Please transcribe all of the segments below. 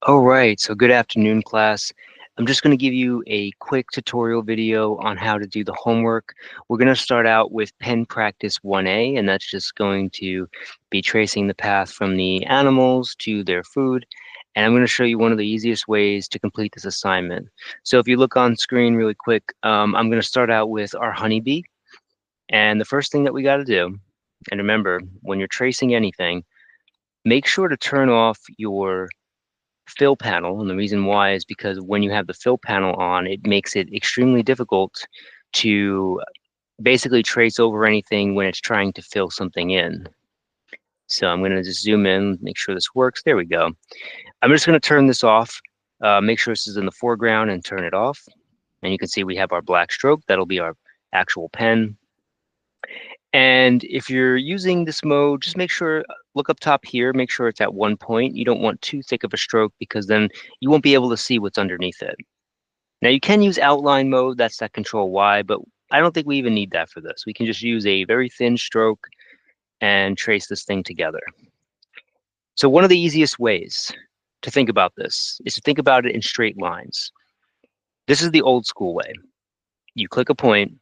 All right, so good afternoon, class. I'm just going to give you a quick tutorial video on how to do the homework. We're going to start out with pen practice 1A, and that's just going to be tracing the path from the animals to their food. And I'm going to show you one of the easiest ways to complete this assignment. So if you look on screen really quick, I'm going to start out with our honeybee. And the first thing that we got to do, and remember, when you're tracing anything, make sure to turn off your fill panel. And the reason why is because when you have the fill panel on, it makes it extremely difficult to basically trace over anything when it's trying to fill something in. So I'm going to just zoom in, make sure this works. There we go. I'm just going to turn this off, make sure this is in the foreground and turn it off. And you can see we have our black stroke. That'll be our actual pen. And if you're using this mode, just make sure, look up top here, make sure it's at 1 point. You don't want too thick of a stroke because then you won't be able to see what's underneath it. Now you can use outline mode, that's that Control Y, but I don't think we even need that for this. We can just use a very thin stroke and trace this thing together. So one of the easiest ways to think about this is to think about it in straight lines. This is the old school way. You click a point,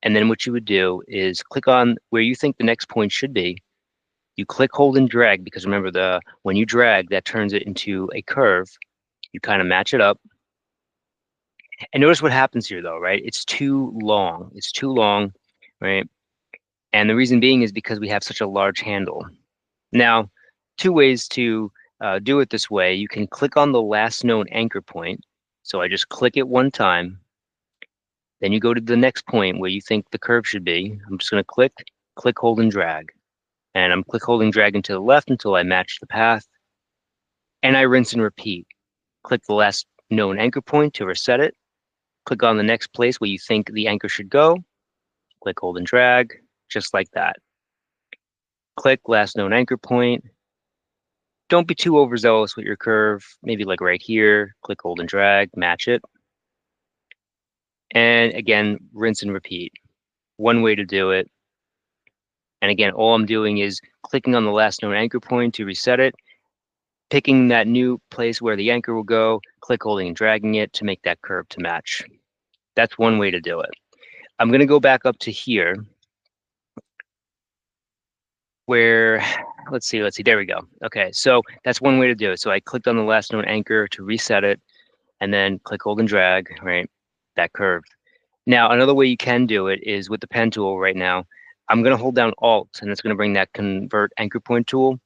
and then what you would do is click on where you think the next point should be. You click, hold, and drag, because remember, when you drag, that turns it into a curve. You kind of match it up. And notice what happens here, though, right? It's too long. It's too long, right? And the reason being is because we have such a large handle. Now, two ways to do it this way. You can click on the last known anchor point. So I just click it one time. Then you go to the next point where you think the curve should be. I'm just going to click, hold, and drag. And I'm click, holding, dragging to the left until I match the path. And I rinse and repeat. Click the last known anchor point to reset it. Click on the next place where you think the anchor should go. Click, hold, and drag, just like that. Click last known anchor point. Don't be too overzealous with your curve. Maybe like right here, click, hold, and drag, match it. And again, rinse and repeat. One way to do it. And again, all I'm doing is clicking on the last known anchor point to reset it, picking that new place where the anchor will go, click, holding, and dragging it to make that curve to match. That's one way to do it. I'm going to go back up to here where, let's see, there we go. Okay, so that's one way to do it. So I clicked on the last known anchor to reset it, and then click, hold, and drag, right, that curve. Now, another way you can do it is with the pen tool right now. I'm going to hold down Alt, and it's going to bring that Convert Anchor Point tool.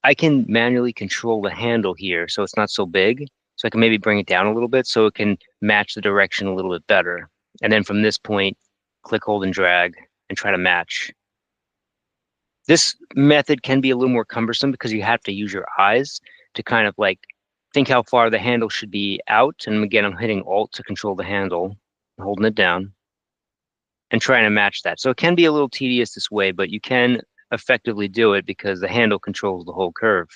I can manually control the handle here so it's not so big. So I can maybe bring it down a little bit so it can match the direction a little bit better. And then from this point, click, hold, and drag, and try to match. This method can be a little more cumbersome because you have to use your eyes to kind of like think how far the handle should be out. And again, I'm hitting Alt to control the handle, holding it down, and trying to match that. So it can be a little tedious this way, but you can effectively do it because the handle controls the whole curve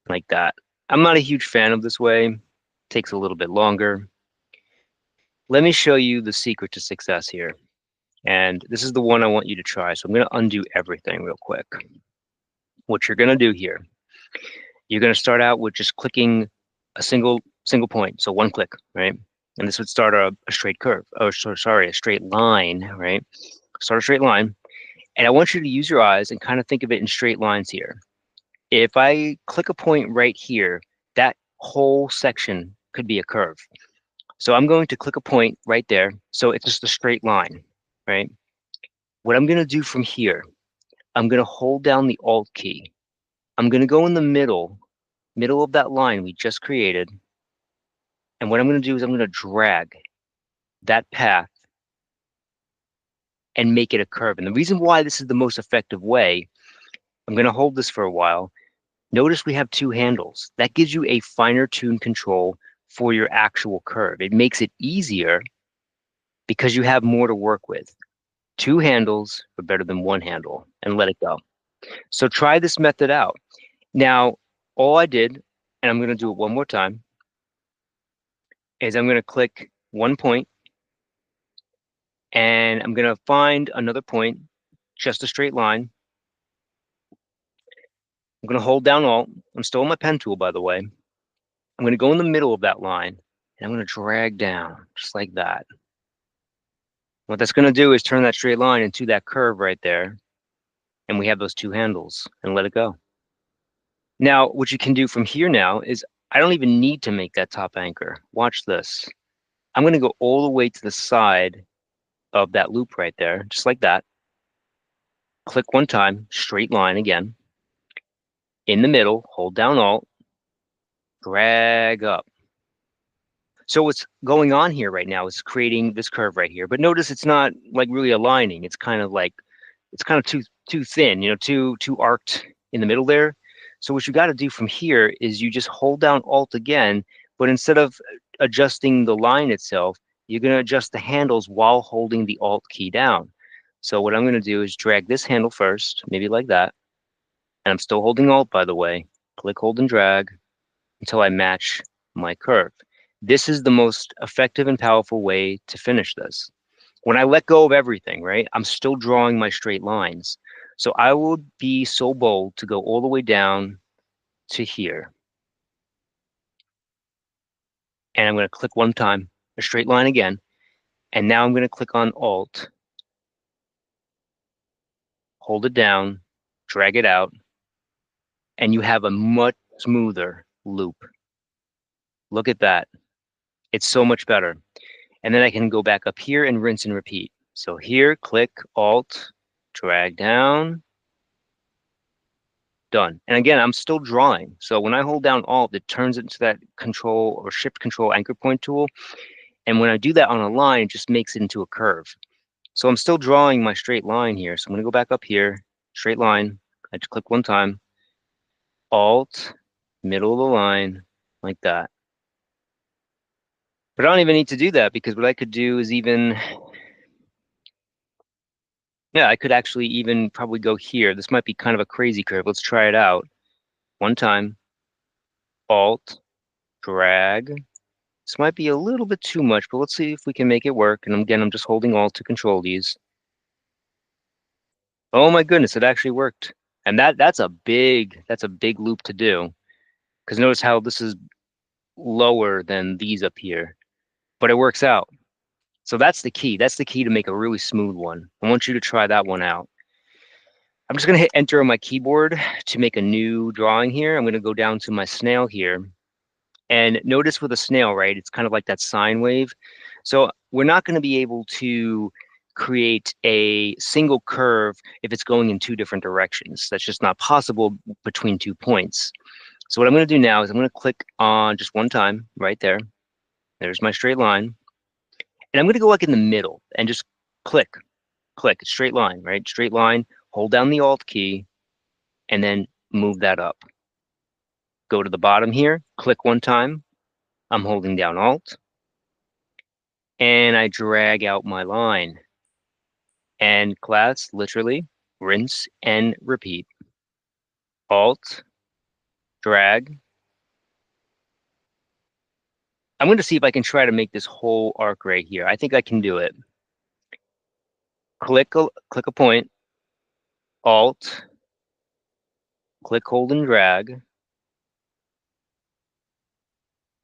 like that. I'm not a huge fan of this way. It takes a little bit longer. Let me show you the secret to success here. And this is the one I want you to try. So I'm going to undo everything real quick. What you're going to do here, you're going to start out with just clicking a single point. So one click, right? And this would start a straight curve, or sorry, a straight line, right? Start a straight line. And I want you to use your eyes and kind of think of it in straight lines here. If I click a point right here, that whole section could be a curve. So I'm going to click a point right there. So it's just a straight line, right? What I'm going to do from here, I'm going to hold down the Alt key. I'm going to go in the middle of that line we just created. And what I'm going to do is I'm going to drag that path and make it a curve. And the reason why this is the most effective way, I'm going to hold this for a while. Notice we have two handles. That gives you a finer tune control for your actual curve. It makes it easier because you have more to work with. Two handles are better than one handle, and let it go. So try this method out. Now, all I did, and I'm going to do it one more time, is I'm going to click one point, and I'm going to find another point, just a straight line. I'm going to hold down Alt. I'm still on my pen tool, by the way. I'm I'm going to go in the middle of that line, and I'm going to drag down, just like that. What that's going to do is turn that straight line into that curve right there, and we have those two handles, and let it go. Now, what you can do from here now is I don't even need to make that top anchor. Watch this. I'm going to go all the way to the side of that loop right there, just like that. Click one time, straight line again. In the middle, hold down Alt, drag up. So what's going on here right now is creating this curve right here. But notice it's not like really aligning. It's kind of like, it's kind of too thin, you know, too arced in the middle there. So what you got to do from here is you just hold down Alt again, but instead of adjusting the line itself, you're going to adjust the handles while holding the Alt key down. So what I'm going to do is drag this handle first, maybe like that. And I'm still holding Alt, by the way. Click, hold, and drag until I match my curve. This is the most effective and powerful way to finish this. When I let go of everything, right, I'm still drawing my straight lines. So I will be so bold to go all the way down to here. And I'm going to click one time, a straight line again. And now I'm going to click on Alt, hold it down, drag it out, and you have a much smoother loop. Look at that. It's so much better. And then I can go back up here and rinse and repeat. So here, click Alt, drag down, done. And again, I'm still drawing. So when I hold down Alt, it turns into that Control or Shift Control anchor point tool. And when I do that on a line, it just makes it into a curve. So I'm still drawing my straight line here. So I'm going to go back up here, straight line. I just click one time, Alt, middle of the line, like that. But I don't even need to do that because what I could do is even, yeah, I could actually even probably go here. This might be kind of a crazy curve. Let's try it out. One time, Alt, drag. This might be a little bit too much, but let's see if we can make it work. And again, I'm just holding Alt to control these. Oh my goodness, it actually worked. And that's a big loop to do. Because notice how this is lower than these up here, but it works out. So that's the key. That's the key to make a really smooth one. I want you to try that one out. I'm just going to hit enter on my keyboard to make a new drawing here. I'm going to go down to my snail here. And notice with a snail, right, it's kind of like that sine wave. So we're not going to be able to create a single curve if it's going in two different directions. That's just not possible between 2 points. So what I'm going to do now is I'm going to click on just one time right there. There's my straight line. And I'm going to go like in the middle and just click, straight line, right? Straight line, hold down the Alt key, and then move that up. Go to the bottom here, click one time. I'm holding down Alt. And I drag out my line. And class, literally, rinse and repeat. Alt, drag. I'm going to see if I can try to make this whole arc right here. I think I can do it. Click a point, Alt, click, hold, and drag.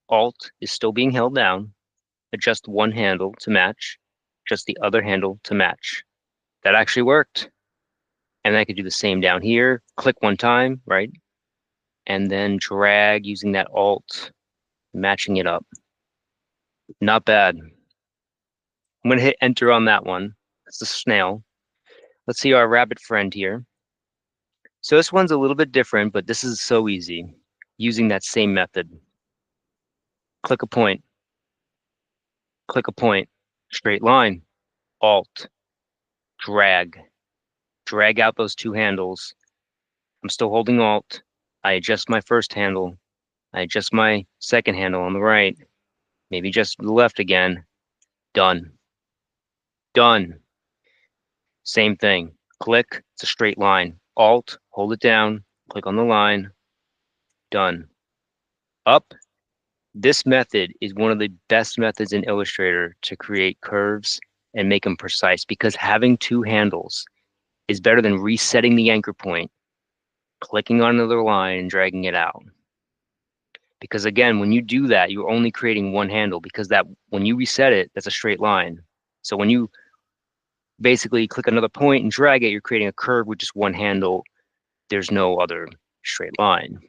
Alt is still being held down. Adjust one handle to match, just the other handle to match. That actually worked. And I could do the same down here. Click one time, right? And then drag using that Alt, matching it up. Not bad. I'm going to hit enter on that one. That's the snail. Let's see our rabbit friend here. So this one's a little bit different, but this is so easy using that same method. Click a point, straight line, Alt, drag out those two handles. I'm still holding Alt. I adjust my first handle. I adjust my second handle on the right. Maybe just the left again. Done. Done. Same thing. Click, it's a straight line. Alt, hold it down, click on the line. Done. Up. This method is one of the best methods in Illustrator to create curves and make them precise because having two handles is better than resetting the anchor point, clicking on another line and dragging it out. Because again, when you do that, you're only creating one handle, because that when you reset it, that's a straight line. So when you basically click another point and drag it, you're creating a curve with just one handle. There's no other straight line.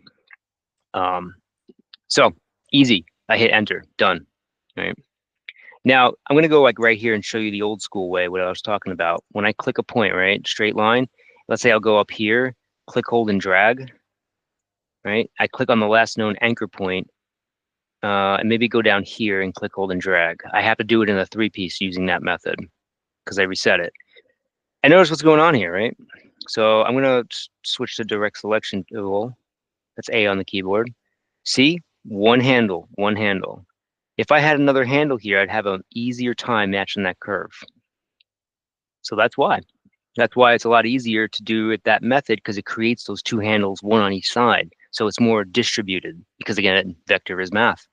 So easy. I hit enter, done. Right. Now I'm going to go like right here and show you the old school way, what I was talking about. When I click a point, right, straight line, let's say I'll go up here, click, hold, and drag, right? I click on the last known anchor point, and maybe go down here and click, hold, and drag. I have to do it in a 3-piece using that method because I reset it. And notice what's going on here, right? So I'm going to switch to direct selection tool. That's A on the keyboard. See, one handle, one handle. If I had another handle here, I'd have an easier time matching that curve. So that's why. That's why it's a lot easier to do it that method, because it creates those two handles, one on each side. So it's more distributed because, again, vector is math.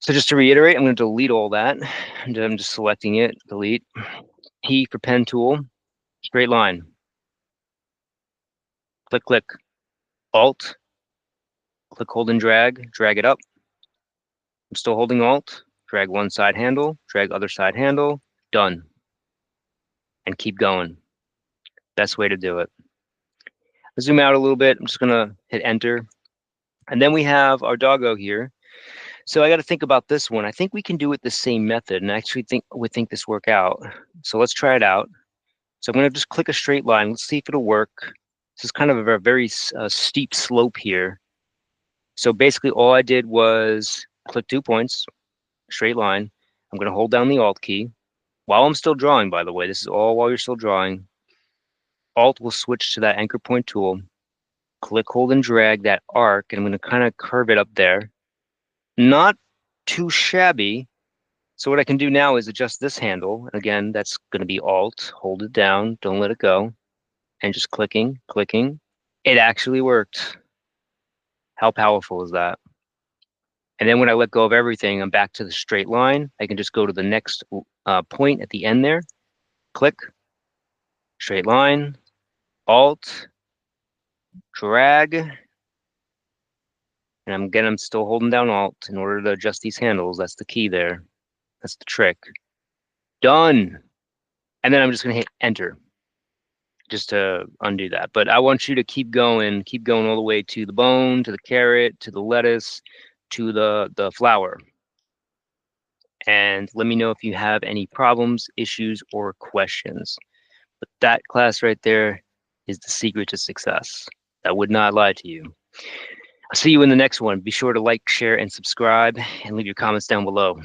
So just to reiterate, I'm going to delete all that. And I'm just selecting it, delete. P for pen tool, straight line. Click, click. Alt, click, hold, and drag it up. I'm still holding Alt, drag one side handle, drag other side handle, done. And keep going. Best way to do it. I'll zoom out a little bit. I'm just gonna hit enter. And then we have our doggo here. So I got to think about this one. I think we can do it the same method, and I actually would think this work out. So let's try it out. So I'm gonna just click a straight line. Let's see if it'll work. This is kind of a very steep slope here. So basically all I did was click 2 points, straight line. I'm gonna hold down the Alt key while I'm still drawing, by the way. This is all while you're still drawing. Alt will switch to that anchor point tool. Click, hold, and drag that arc, and I'm going to kind of curve it up there. Not too shabby. So what I can do now is adjust this handle. Again, that's going to be Alt. Hold it down. Don't let it go. And just clicking, clicking. It actually worked. How powerful is that? And then when I let go of everything, I'm back to the straight line. I can just go to the next point at the end there. Click, straight line, Alt, drag, and I'm still holding down Alt in order to adjust these handles. That's the key there. That's the trick. Done. And then I'm just gonna hit enter just to undo that. But I want you to keep going all the way to the bone, to the carrot, to the lettuce, to the flower. And let me know if you have any problems, issues, or questions. But that class right there is the secret to success. I would not lie to you. I'll see you in the next one. Be sure to like, share, and subscribe, and leave your comments down below.